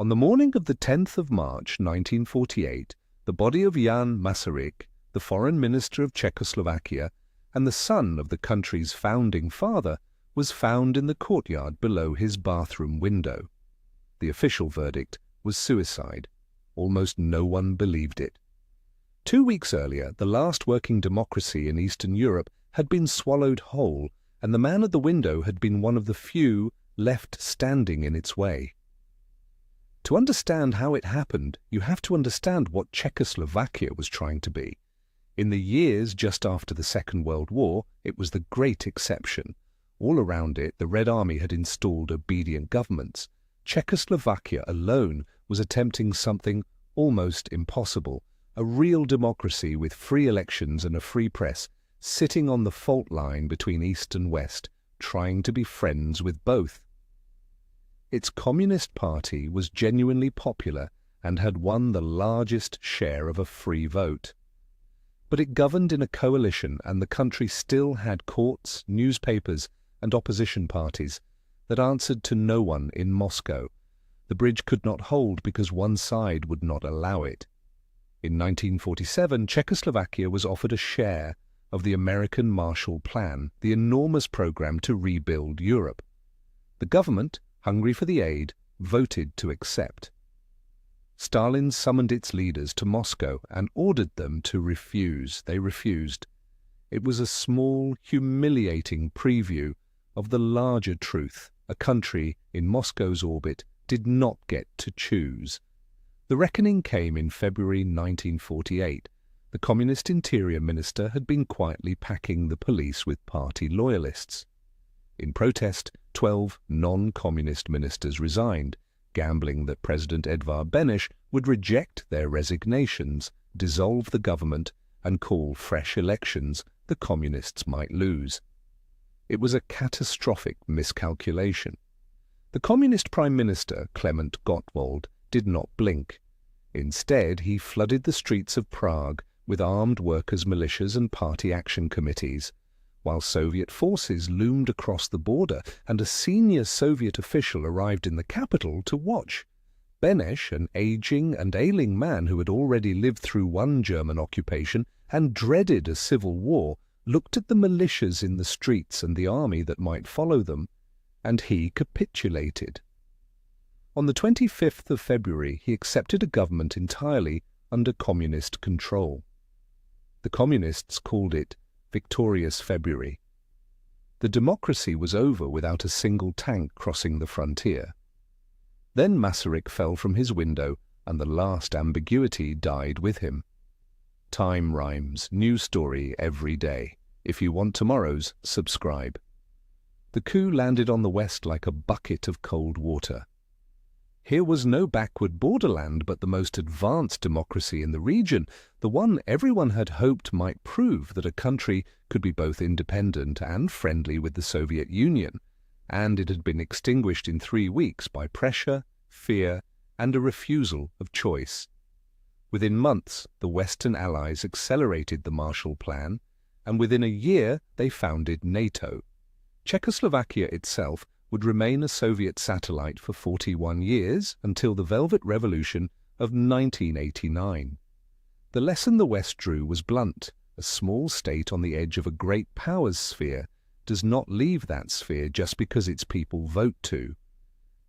On the morning of the 10th of March 1948, the body of Jan Masaryk, the foreign minister of Czechoslovakia and the son of the country's founding father, was found in the courtyard below his bathroom window. The official verdict was suicide. Almost no one believed it. 2 weeks earlier, the last working democracy in Eastern Europe had been swallowed whole, and the man at the window had been one of the few left standing in its way. To understand how it happened, you have to understand what Czechoslovakia was trying to be. In the years just after the Second World War, it was the great exception. All around it, the Red Army had installed obedient governments. Czechoslovakia alone was attempting something almost impossible, a real democracy with free elections and a free press, sitting on the fault line between East and West, trying to be friends with both. Its Communist Party was genuinely popular and had won the largest share of a free vote. But it governed in a coalition, and the country still had courts, newspapers, and opposition parties that answered to no one in Moscow. The bridge could not hold because one side would not allow it. In 1947, Czechoslovakia was offered a share of the American Marshall Plan, the enormous program to rebuild Europe. The government, hungry for the aid, voted to accept. Stalin summoned its leaders to Moscow and ordered them to refuse. They refused. It was a small, humiliating preview of the larger truth. A country in Moscow's orbit did not get to choose. The reckoning came in February 1948. The Communist Interior Minister had been quietly packing the police with party loyalists. In protest, 12 non-communist ministers resigned, gambling that President Edvard Beneš would reject their resignations, dissolve the government, and call fresh elections the communists might lose. It was a catastrophic miscalculation. The communist Prime Minister, Klement Gottwald, did not blink. Instead, he flooded the streets of Prague with armed workers' militias and party action committees, while Soviet forces loomed across the border and a senior Soviet official arrived in the capital to watch. Beneš, an aging and ailing man who had already lived through one German occupation and dreaded a civil war, looked at the militias in the streets and the army that might follow them, and he capitulated. On the 25th of February, he accepted a government entirely under communist control. The communists called it Victorious February. The democracy was over without a single tank crossing the frontier. Then Masaryk fell from his window, and the last ambiguity died with him. Time rhymes, new story every day. If you want tomorrow's, subscribe. The coup landed on the West like a bucket of cold water. Here was no backward borderland, but the most advanced democracy in the region, the one everyone had hoped might prove that a country could be both independent and friendly with the Soviet Union, and it had been extinguished in 3 weeks by pressure, fear, and a refusal of choice. Within months, the Western Allies accelerated the Marshall Plan, and within a year they founded NATO. Czechoslovakia itself would remain a Soviet satellite for 41 years until the Velvet Revolution of 1989. The lesson the West drew was blunt. A small state on the edge of a great power's sphere does not leave that sphere just because its people vote to.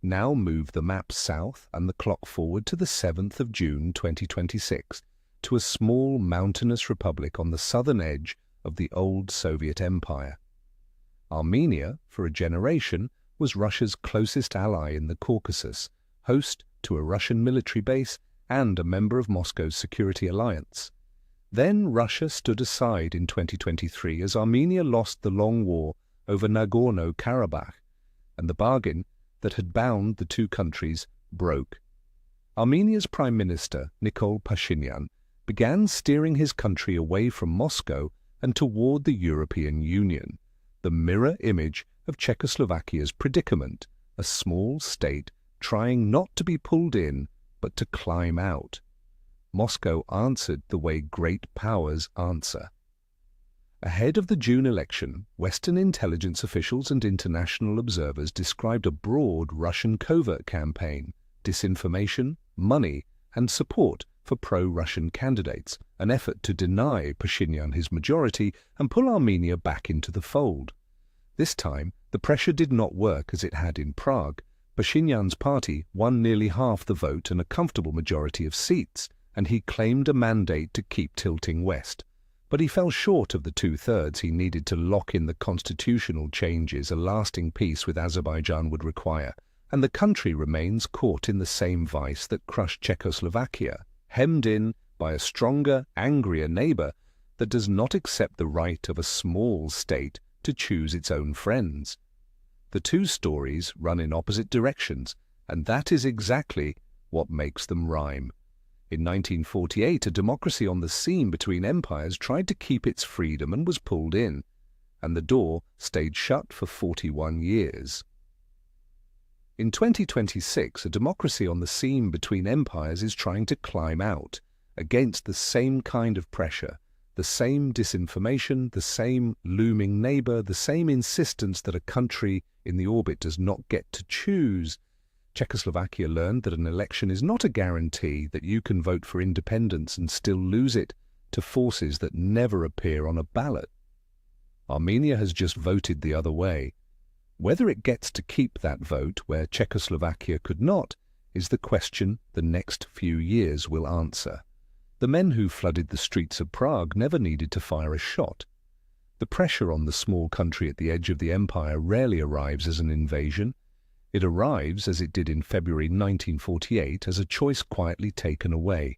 Now move the map south and the clock forward to the 7th of June 2026, to a small mountainous republic on the southern edge of the old Soviet Empire. Armenia, for a generation, was Russia's closest ally in the Caucasus, host to a Russian military base and a member of Moscow's security alliance. Then Russia stood aside in 2023 as Armenia lost the long war over Nagorno-Karabakh, and the bargain that had bound the two countries broke. Armenia's Prime Minister, Nikol Pashinyan, began steering his country away from Moscow and toward the European Union, the mirror image of Czechoslovakia's predicament, a small state trying not to be pulled in, but to climb out. Moscow answered the way great powers answer. Ahead of the June election, Western intelligence officials and international observers described a broad Russian covert campaign, disinformation, money, and support for pro-Russian candidates, an effort to deny Pashinyan his majority and pull Armenia back into the fold. This time, the pressure did not work as it had in Prague. Pashinyan's party won nearly half the vote and a comfortable majority of seats, and he claimed a mandate to keep tilting west. But he fell short of the two-thirds he needed to lock in the constitutional changes a lasting peace with Azerbaijan would require, and the country remains caught in the same vice that crushed Czechoslovakia, hemmed in by a stronger, angrier neighbor that does not accept the right of a small state to choose its own friends. The two stories run in opposite directions, and that is exactly what makes them rhyme. In 1948, a democracy on the seam between empires tried to keep its freedom and was pulled in, and the door stayed shut for 41 years. In 2026, a democracy on the seam between empires is trying to climb out, against the same kind of pressure, the same disinformation, the same looming neighbor, the same insistence that a country in the orbit does not get to choose. Czechoslovakia learned that an election is not a guarantee that you can vote for independence and still lose it to forces that never appear on a ballot. Armenia has just voted the other way. Whether it gets to keep that vote where Czechoslovakia could not is the question the next few years will answer. The men who flooded the streets of Prague never needed to fire a shot. The pressure on the small country at the edge of the empire rarely arrives as an invasion. It arrives, as it did in February 1948, as a choice quietly taken away.